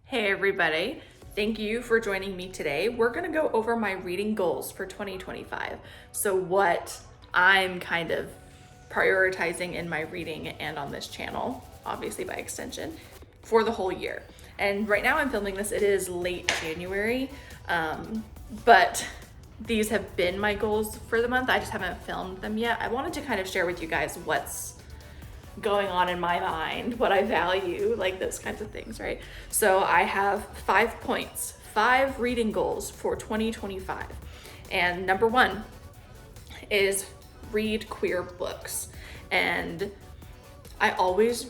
Hey everybody, thank you for joining me today. We're gonna go over my reading goals for 2025. So what I'm kind of prioritizing in my reading and on this channel, obviously by extension, for the whole year. And right now I'm filming this, it is late January, but these have been my goals for the month. I just haven't filmed them yet. I wanted to kind of share with you guys what's going on in my mind, what I value, like those kinds of things, right? So I have 5 points, 5 reading goals for 2025. And number 1 is read queer books. And I always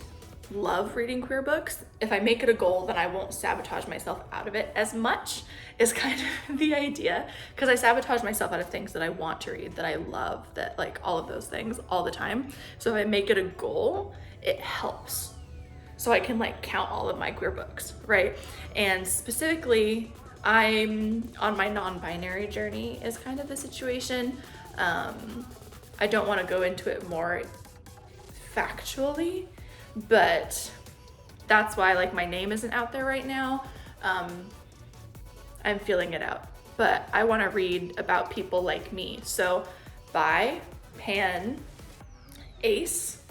love reading queer books. If I make it a goal, then I won't sabotage myself out of it as much, is kind of the idea, because I sabotage myself out of things that I want to read, that I love, that like all of those things all the time. So if I make it a goal, it helps. So I can like count all of my queer books, right? And specifically, I'm on my non-binary journey is kind of the situation. I don't want to go into it more factually, but that's why like my name isn't out there right now. I'm feeling it out, but I want to read about people like me. So bi, pan, ace,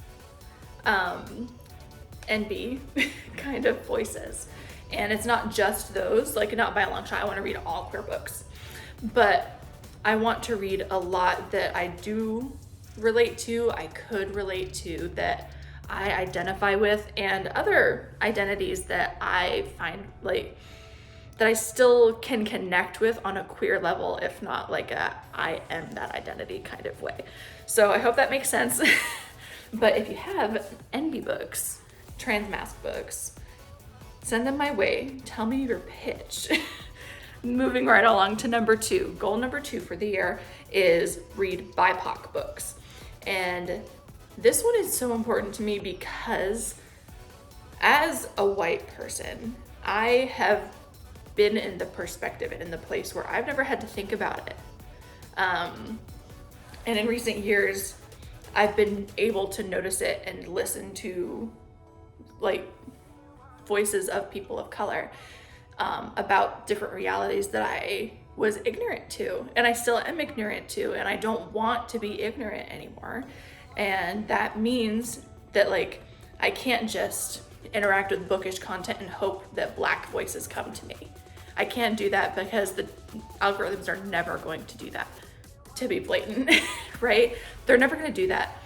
and B kind of voices. And it's not just those, like not by a long shot. I want to read all queer books, but I want to read a lot that I do relate to, I could relate to, that I identify with, and other identities that I find like that I still can connect with on a queer level, if not like a I am that identity kind of way. So I hope that makes sense. But if you have NB books, transmasc books, send them my way. Tell me your pitch. Moving right along to number 2. Goal number 2 for the year is read BIPOC books. And this one is so important to me because as a white person, I have been in the perspective and in the place where I've never had to think about it. And in recent years, I've been able to notice it and listen to like voices of people of color about different realities that I was ignorant to, and I still am ignorant to, and I don't want to be ignorant anymore. And that means that like I can't just interact with bookish content and hope that Black voices come to me. I can't do that because the algorithms are never going to do that, to be blatant, right? They're never going to do that.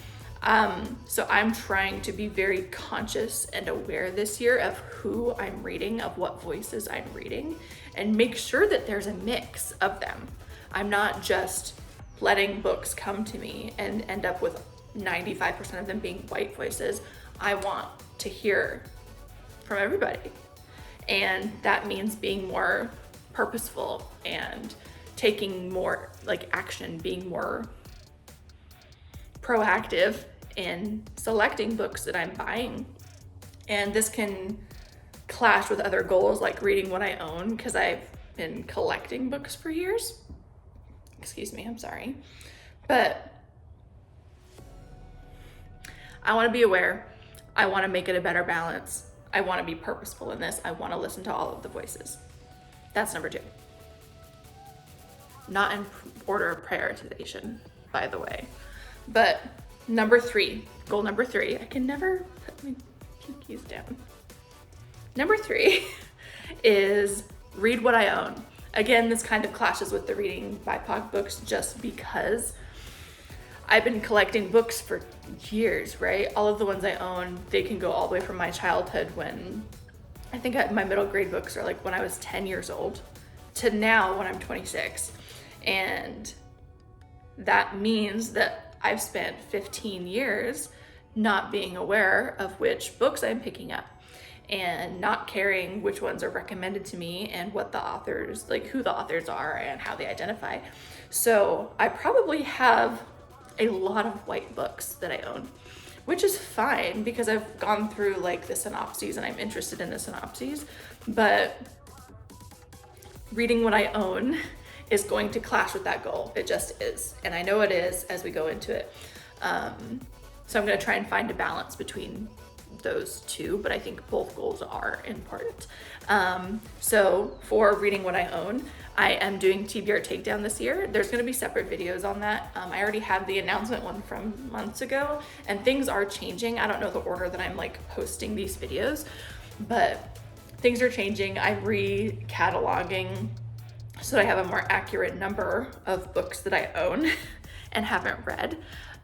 So I'm trying to be very conscious and aware this year of who I'm reading, of what voices I'm reading, and make sure that there's a mix of them. I'm not just letting books come to me and end up with 95% of them being white voices. I want to hear from everybody. And that means being more purposeful and taking more like action, being more proactive in selecting books that I'm buying. And this can clash with other goals like reading what I own, because I've been collecting books for years. Excuse me, I'm sorry. But I want to be aware. I want to make it a better balance. I want to be purposeful in this. I want to listen to all of the voices. That's number 2. Not in order of prioritization, by the way. But number 3, goal number 3, I can never put my pinkies down. Number 3 is read what I own. Again, this kind of clashes with the reading BIPOC books just because I've been collecting books for years, right? All of the ones I own, they can go all the way from my childhood when I think my middle grade books are like when I was 10 years old to now when I'm 26. And that means that I've spent 15 years not being aware of which books I'm picking up and not caring which ones are recommended to me and what the authors, like who the authors are and how they identify. So I probably have a lot of white books that I own, which is fine because I've gone through like the synopses and I'm interested in the synopses, but reading what I own is going to clash with that goal. It just is. And I know it is as we go into it. So I'm going to try and find a balance between those two, but I think both goals are important. So for reading what I own, I am doing TBR Takedown this year. There's going to be separate videos on that. I already have the announcement one from months ago, and things are changing. I don't know the order that I'm like posting these videos, but things are changing. I'm re-cataloging so that I have a more accurate number of books that I own and haven't read.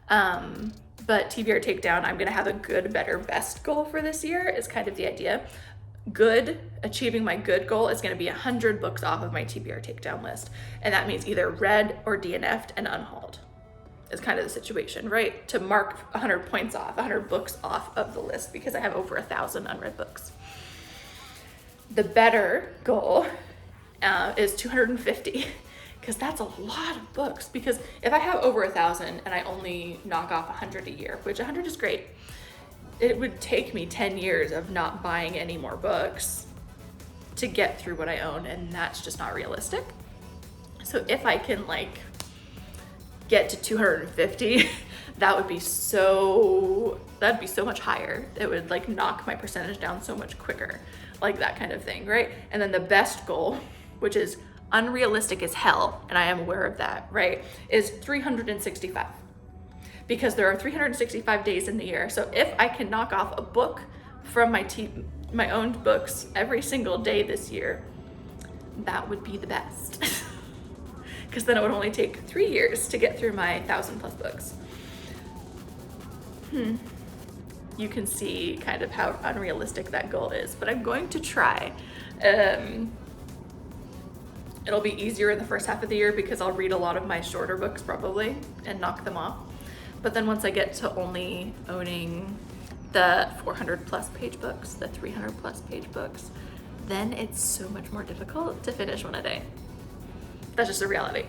But TBR Takedown, I'm gonna have a good, better, best goal for this year is kind of the idea. Good, achieving my good goal is gonna be 100 books off of my TBR Takedown list. And that means either read or DNF'd and unhauled is kind of the situation, right? To mark 100 points off, 100 books off of the list because I have over 1,000 unread books. The better goal is 250. Because that's a lot of books. Because if I have over 1,000 and I only knock off 100 a year, which 100 is great, it would take me 10 years of not buying any more books to get through what I own, and that's just not realistic. So if I can like get to 250, that'd be so much higher. It would like knock my percentage down so much quicker, like that kind of thing, right? And then the best goal, which is unrealistic as hell, and I am aware of that, right, is 365. Because there are 365 days in the year. So if I can knock off a book from my owned books every single day this year, that would be the best. Because then it would only take 3 years to get through my 1,000+ books. You can see kind of how unrealistic that goal is, but I'm going to try. It'll be easier in the first half of the year because I'll read a lot of my shorter books probably and knock them off. But then once I get to only owning the 400+ page books, the 300+ page books, then it's so much more difficult to finish one a day. That's just a reality.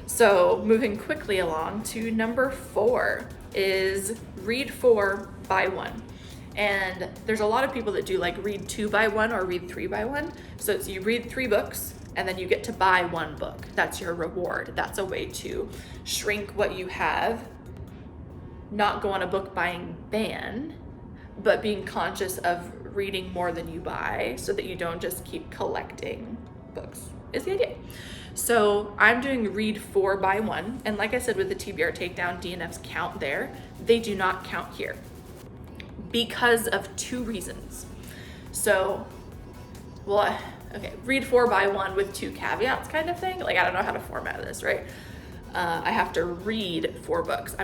So moving quickly along to number 4 is read 4, buy 1. And there's a lot of people that do like read 2 buy 1 or read 3 buy 1. So it's you read 3 books and then you get to buy 1 book. That's your reward. That's a way to shrink what you have, not go on a book buying ban, but being conscious of reading more than you buy so that you don't just keep collecting books is the idea. So I'm doing read 4 buy 1. And like I said, with the TBR Takedown, DNFs count there. They do not count here because of 2 reasons. So, okay, read 4 buy 1 with 2 caveats kind of thing. Like, I don't know how to format this, right? I have to read 4 books.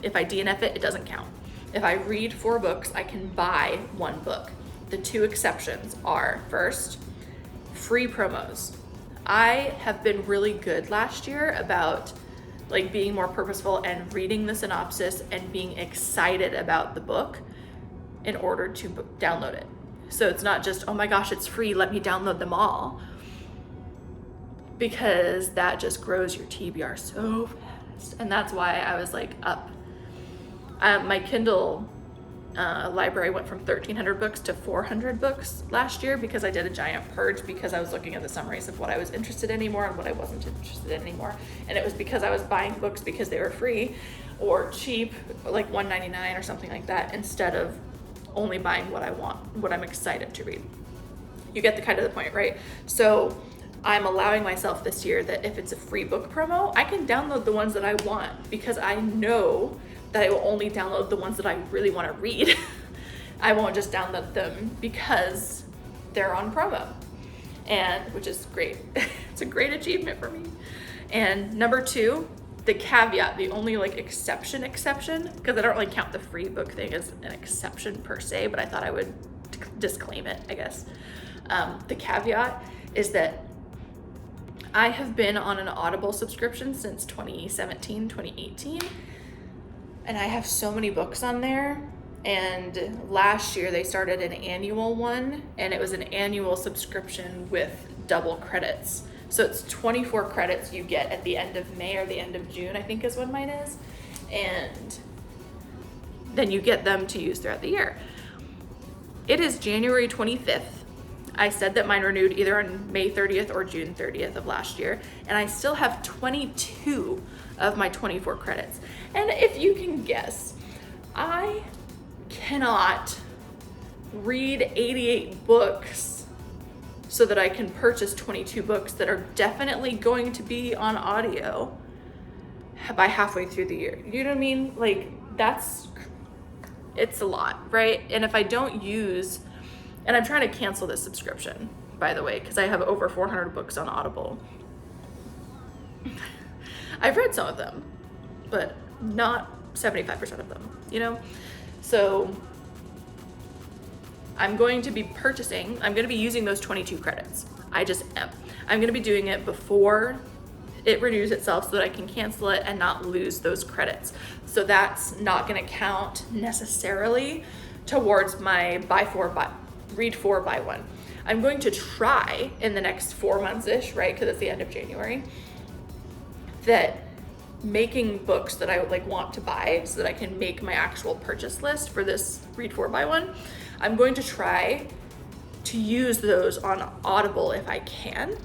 If I DNF it, it doesn't count. If I read 4 books, I can buy 1 book. The 2 exceptions are, first, free promos. I have been really good last year about like being more purposeful and reading the synopsis and being excited about the book in order to download it. So it's not just, oh my gosh, it's free, let me download them all. Because that just grows your TBR so fast. And that's why I was like up. My Kindle library went from 1,300 books to 400 books last year because I did a giant purge because I was looking at the summaries of what I was interested in anymore and what I wasn't interested in anymore. And it was because I was buying books because they were free or cheap, like $1.99 or something like that, instead of only buying what I want, what I'm excited to read. You get the kind of the point, right? So I'm allowing myself this year that if it's a free book promo, I can download the ones that I want because I know that I will only download the ones that I really want to read. I won't just download them because they're on promo, and which is great. It's a great achievement for me. And number 2, the caveat, the only like exception, because I don't really count the free book thing as an exception per se, but I thought I would disclaim it, I guess. The caveat is that I have been on an Audible subscription since 2017, 2018. And I have so many books on there. And last year they started an annual one, and it was an annual subscription with double credits. So it's 24 credits you get at the end of May or the end of June, I think is when mine is. And then you get them to use throughout the year. It is January 25th. I said that mine renewed either on May 30th or June 30th of last year. And I still have 22 of my 24 credits. And if you can guess, I cannot read 88 books so that I can purchase 22 books that are definitely going to be on audio by halfway through the year. You know what I mean? Like, it's a lot, right? And if I don't use, and I'm trying to cancel this subscription, by the way, because I have over 400 books on Audible. I've read some of them, but not 75% of them, you know? So I'm going to be using those 22 credits. I just am. I'm gonna be doing it before it renews itself so that I can cancel it and not lose those credits. So that's not gonna count necessarily towards my read 4 buy 1. I'm going to try in the next 4 months-ish, right? Because it's the end of January, that making books that I would want to buy so that I can make my actual purchase list for this read 4 buy 1. I'm going to try to use those on Audible if I can.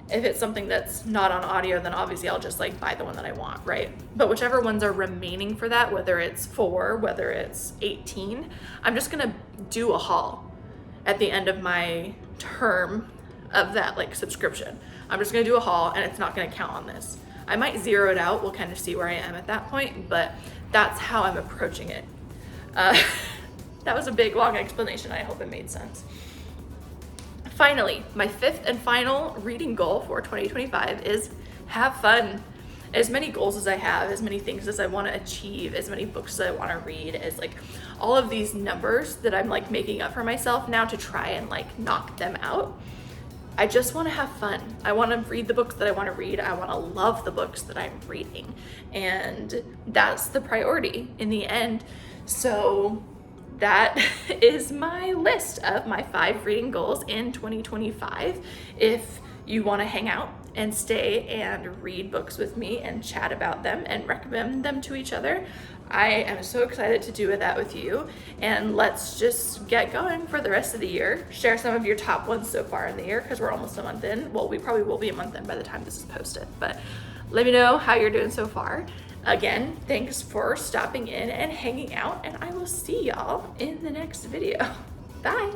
If it's something that's not on audio, then obviously I'll just buy the one that I want, right? But whichever ones are remaining for that, whether it's 4, whether it's 18, I'm just gonna do a haul at the end of my term of that subscription. I'm just gonna do a haul and it's not gonna count on this. I might zero it out, we'll kind of see where I am at that point, but that's how I'm approaching it. That was a big, long explanation. I hope it made sense. Finally, my 5th and final reading goal for 2025 is have fun. As many goals as I have, as many things as I want to achieve, as many books as I want to read, as all of these numbers that I'm making up for myself now to try and knock them out. I just want to have fun. I want to read the books that I want to read. I want to love the books that I'm reading. And that's the priority in the end. So that is my list of my 5 reading goals in 2025. If you want to hang out and stay and read books with me and chat about them and recommend them to each other, I am so excited to do that with you. And let's just get going for the rest of the year. Share some of your top ones so far in the year, because we're almost a month in. Well, we probably will be a month in by the time this is posted, but let me know how you're doing so far. Again, thanks for stopping in and hanging out, and I will see y'all in the next video. Bye.